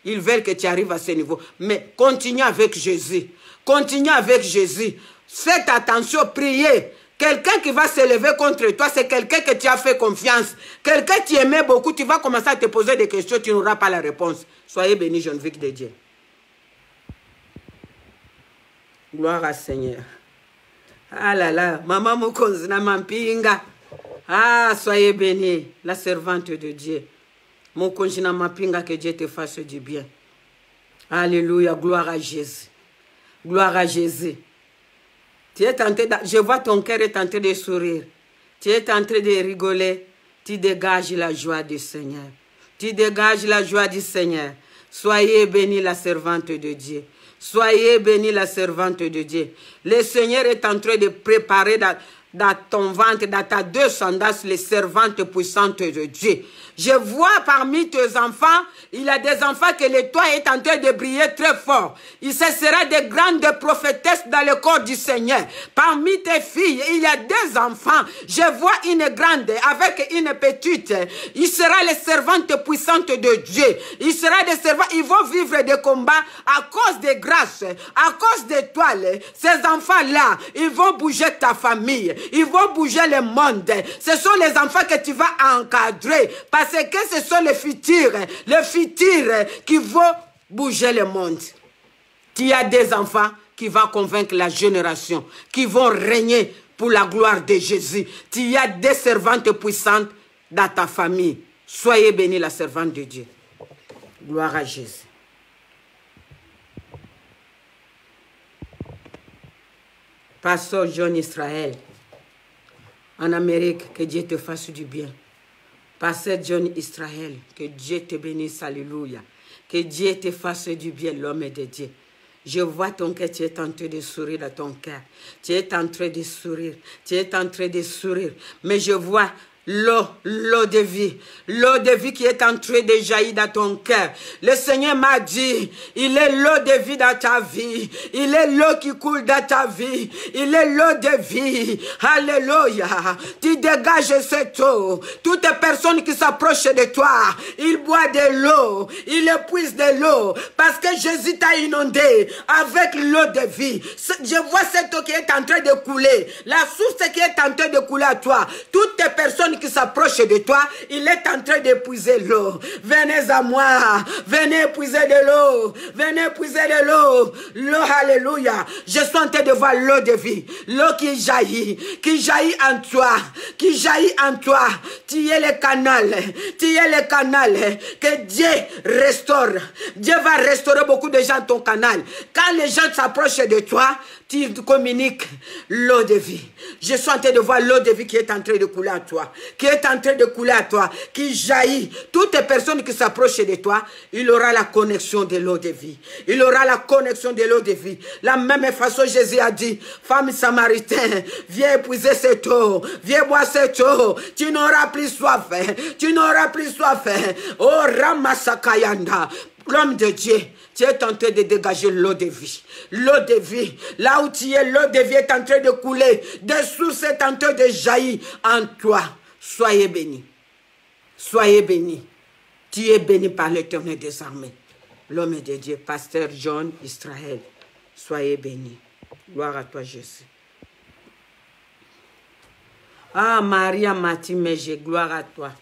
A: Ils veulent que tu arrives à ce niveau. Mais continue avec Jésus. Continue avec Jésus. Faites attention, priez. Quelqu'un qui va s'élever contre toi, c'est quelqu'un que tu as fait confiance. Quelqu'un que tu aimais beaucoup, tu vas commencer à te poser des questions, tu n'auras pas la réponse. Soyez bénis, jeune fille de Dieu. Gloire à Seigneur. Ah là là, maman Mokonzina Mampinga. Ah, soyez bénis, la servante de Dieu. Mokonzina Mampinga, que Dieu te fasse du bien. Alléluia, gloire à Jésus. Gloire à Jésus. Tu es tenté je vois ton cœur est tenté de sourire. Tu es tenté de rigoler. Tu dégages la joie du Seigneur. Tu dégages la joie du Seigneur. Soyez bénis, la servante de Dieu. Soyez bénis, la servante de Dieu. Le Seigneur est en train de préparer dans ton ventre, dans ta descendance, les servantes puissantes de Dieu. Je vois parmi tes enfants, il y a des enfants que le toit est en train de briller très fort. Ce sera des grandes prophétesses dans le corps du Seigneur. Parmi tes filles, il y a des enfants. Je vois une grande avec une petite. Il sera les servantes puissantes de Dieu. Il sera des servants. Ils vont vivre des combats à cause des grâces, à cause des toiles. Ces enfants-là, ils vont bouger ta famille. Ils vont bouger le monde. Ce sont les enfants que tu vas encadrer. Parce que ce sont les futurs qui vont bouger le monde. Tu as des enfants qui vont convaincre la génération, qui vont régner pour la gloire de Jésus. Tu as des servantes puissantes dans ta famille. Soyez bénis, la servante de Dieu. Gloire à Jésus. Pasteur John Israël, en Amérique, que Dieu te fasse du bien. Pasteur John Israël, que Dieu te bénisse, alléluia. Que Dieu te fasse du bien, l'homme de Dieu. Je vois ton cœur, tu es en train de sourire dans ton cœur. Tu es en train de sourire, tu es en train de sourire. Mais je vois l'eau de vie qui est en train de jaillir dans ton cœur. Le Seigneur m'a dit, il est l'eau de vie dans ta vie. Il est l'eau qui coule dans ta vie. Il est l'eau de vie. Alléluia. Tu dégages cette eau. Toutes les personnes qui s'approchent de toi, ils boivent de l'eau. Ils épuisent de l'eau. Parce que Jésus t'a inondé avec l'eau de vie. Je vois cette eau qui est en train de couler. La source qui est en train de couler à toi. Toutes les personnes qui s'approche de toi, il est en train d'épuiser l'eau. Venez à moi, venez épuiser de l'eau, venez épuiser de l'eau. L'eau, alléluia. Je suis en train de voir l'eau de vie, l'eau qui jaillit en toi, qui jaillit en toi. Tu es le canal, que Dieu restaure. Dieu va restaurer beaucoup de gens ton canal. Quand les gens s'approchent de toi, tu communiques l'eau de vie. Je suis en train de voir l'eau de vie qui est en train de couler à toi. Qui est en train de couler à toi. Qui jaillit. Toutes les personnes qui s'approchent de toi, il aura la connexion de l'eau de vie. Il aura la connexion de l'eau de vie. La même façon, Jésus a dit, femme samaritaine, viens épuiser cette eau. Viens boire cette eau. Tu n'auras plus soif. Tu n'auras plus soif. Oh, Ramasakayanda. L'homme de Dieu, tu es en train de dégager l'eau de vie. L'eau de vie. Là où tu es, l'eau de vie est en train de couler. Des sources sont en train de jaillir en toi. Soyez bénis. Soyez bénis. Tu es béni par l'Éternel des armées. L'homme de Dieu, pasteur John Israël. Soyez bénis. Gloire à toi, Jésus. Ah, Maria Mati Mégé, gloire à toi.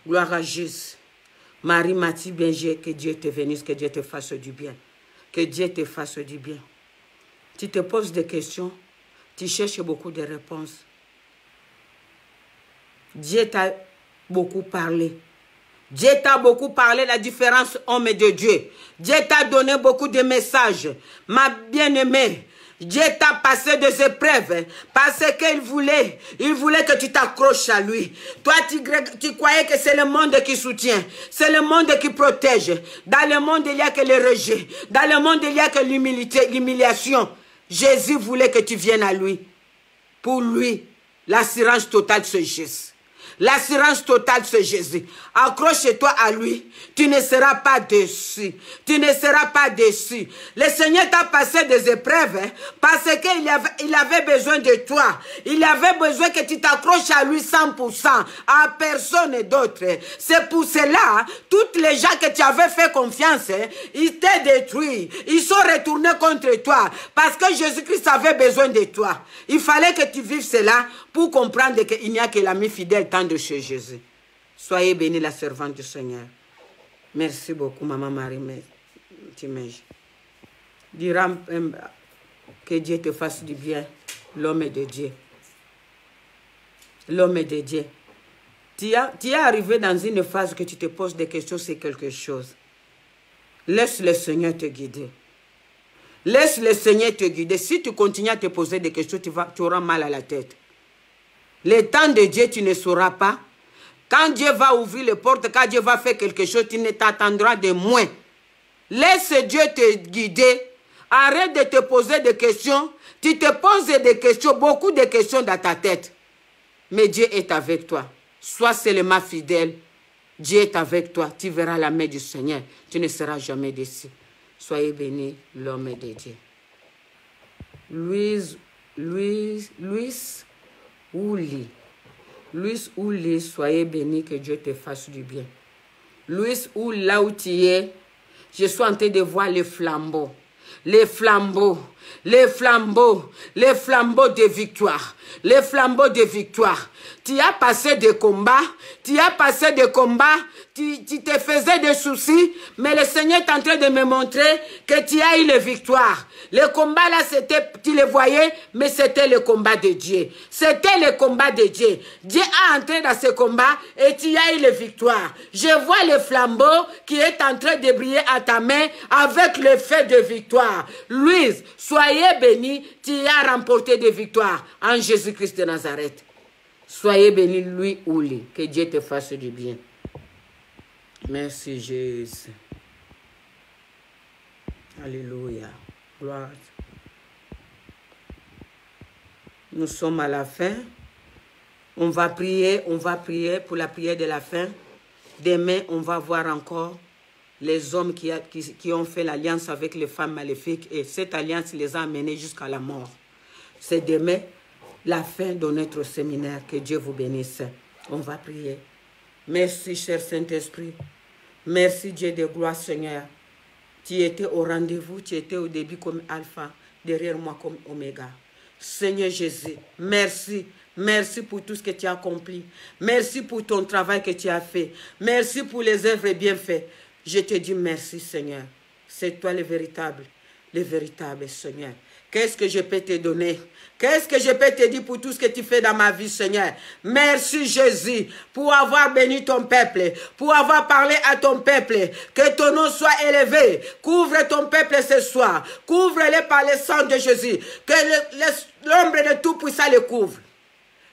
A: Gloire à Jésus. Marie Mati Benjé, que Dieu te bénisse, que Dieu te fasse du bien. Que Dieu te fasse du bien. Tu te poses des questions, tu cherches beaucoup de réponses. Dieu t'a beaucoup parlé. Dieu t'a beaucoup parlé, la différence homme et de Dieu. Dieu t'a donné beaucoup de messages. Ma bien-aimée, Dieu t'a passé des épreuves parce qu'il voulait que tu t'accroches à lui. Toi, tu croyais que c'est le monde qui soutient, c'est le monde qui protège. Dans le monde, il n'y a que le rejet. Dans le monde, il n'y a que l'humiliation. Jésus voulait que tu viennes à lui. Pour lui, l'assurance totale se gisse. L'assurance totale, c'est Jésus. Accroche-toi à lui. Tu ne seras pas déçu. Tu ne seras pas déçu. Le Seigneur t'a passé des épreuves parce qu'il avait besoin de toi. Il avait besoin que tu t'accroches à lui 100%, à personne d'autre. C'est pour cela, toutes les gens que tu avais fait confiance, ils t'ont détruit. Ils sont retournés contre toi parce que Jésus-Christ avait besoin de toi. Il fallait que tu vives cela pour comprendre qu'il n'y a que l'ami fidèle tant de chez Jésus. Soyez bénis, la servante du Seigneur. Merci beaucoup, Maman Marie. Dira que Dieu te fasse du bien, l'homme de Dieu. L'homme de Dieu. Tu es arrivé dans une phase que tu te poses des questions sur quelque chose. Laisse le Seigneur te guider. Laisse le Seigneur te guider. Si tu continues à te poser des questions, tu auras mal à la tête. Le temps de Dieu, tu ne sauras pas. Quand Dieu va ouvrir les portes, quand Dieu va faire quelque chose, tu ne t'attendras de moins. Laisse Dieu te guider. Arrête de te poser des questions. Tu te poses des questions, beaucoup de questions dans ta tête. Mais Dieu est avec toi. Sois seulement fidèle. Dieu est avec toi. Tu verras la main du Seigneur. Tu ne seras jamais déçu. Soyez bénis, l'homme de Dieu. Louise Ouli, soyez bénis, que Dieu te fasse du bien. Louise Ouli, là où tu es, je suis en train de voir les flambeaux. Les flambeaux, les flambeaux, les flambeaux de victoire. Les flambeaux de victoire. Tu as passé des combats, tu as passé des combats, tu te faisais des soucis, mais le Seigneur est en train de me montrer que tu as eu les victoires. Les combats là, c'était, tu les voyais, mais c'était le combat de Dieu. C'était le combat de Dieu. Dieu a entré dans ce combat et tu as eu les victoires. Je vois le flambeau qui est en train de briller à ta main avec le feu de victoire. Louise, soyez bénie, tu as remporté des victoires en Jésus-Christ de Nazareth. Soyez bénis, lui ou lui. Que Dieu te fasse du bien. Merci Jésus. Alléluia. Gloire. Nous sommes à la fin. On va prier pour la prière de la fin. Demain, on va voir encore les hommes qui ont fait l'alliance avec les femmes maléfiques. Et cette alliance les a amenés jusqu'à la mort. C'est demain la fin de notre séminaire. Que Dieu vous bénisse. On va prier. Merci, cher Saint-Esprit. Merci, Dieu de gloire, Seigneur. Tu étais au rendez-vous, tu étais au début comme Alpha, derrière moi comme Oméga. Seigneur Jésus, merci. Merci pour tout ce que tu as accompli. Merci pour ton travail que tu as fait. Merci pour les œuvres bien faites. Je te dis merci, Seigneur. C'est toi le véritable Seigneur. Qu'est-ce que je peux te donner? Qu'est-ce que je peux te dire pour tout ce que tu fais dans ma vie, Seigneur? Merci, Jésus, pour avoir béni ton peuple, pour avoir parlé à ton peuple. Que ton nom soit élevé. Couvre ton peuple ce soir. Couvre-le par le sang de Jésus. Que l'ombre de Tout-Puissant le couvre.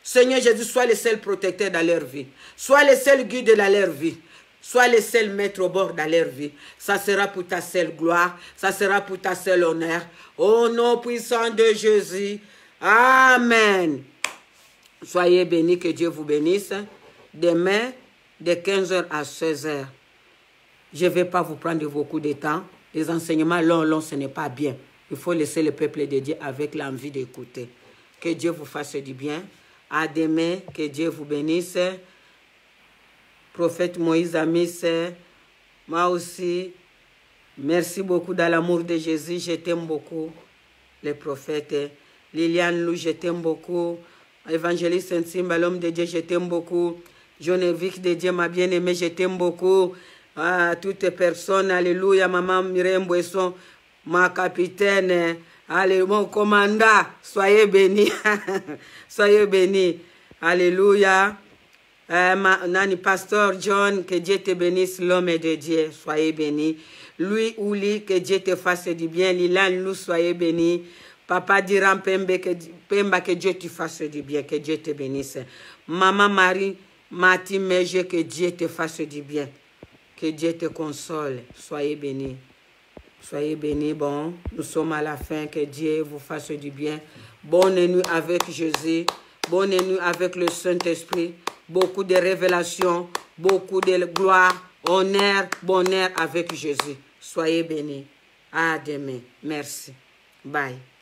A: Seigneur Jésus, sois le seul protecteur dans leur vie. Sois le seul guide dans leur vie. Sois le seul maître au bord dans leur vie. Ça sera pour ta seule gloire. Ça sera pour ta seule honneur. Au nom puissant de Jésus. Amen. Soyez bénis, que Dieu vous bénisse. Demain, de 15h à 16h. Je ne vais pas vous prendre beaucoup de temps. Les enseignements longs, ce n'est pas bien. Il faut laisser le peuple de Dieu avec l'envie d'écouter. Que Dieu vous fasse du bien. À demain, que Dieu vous bénisse. Prophète Moïse Amis, moi aussi, merci beaucoup dans l'amour de Jésus, je t'aime beaucoup, les prophètes. Liliane Lou, je t'aime beaucoup. Évangéliste Saint-Simba, l'homme de Dieu, je t'aime beaucoup. Geneviève de Dieu, ma bien-aimée, je t'aime beaucoup. Ah, toutes les personnes, alléluia, maman Mireille Boisson, ma capitaine, alléluia, mon commandant, soyez bénis, soyez bénis, alléluia. Nani Pasteur John, que Dieu te bénisse, l'homme de Dieu, soyez béni. Lui ou lui, que Dieu te fasse du bien. Lilan Lou, soyez béni. Papa Diran Pemba, que Dieu te fasse du bien, que Dieu te bénisse. Maman Marie, Mati Meje, que Dieu te fasse du bien, que Dieu te console, soyez bénis. Soyez bénis, bon, nous sommes à la fin, que Dieu vous fasse du bien. Bonne nuit avec Jésus, bonne nuit avec le Saint-Esprit. beaucoup de révélations, beaucoup de gloire, honneur, bonheur avec Jésus. Soyez bénis. À demain. Merci. Bye.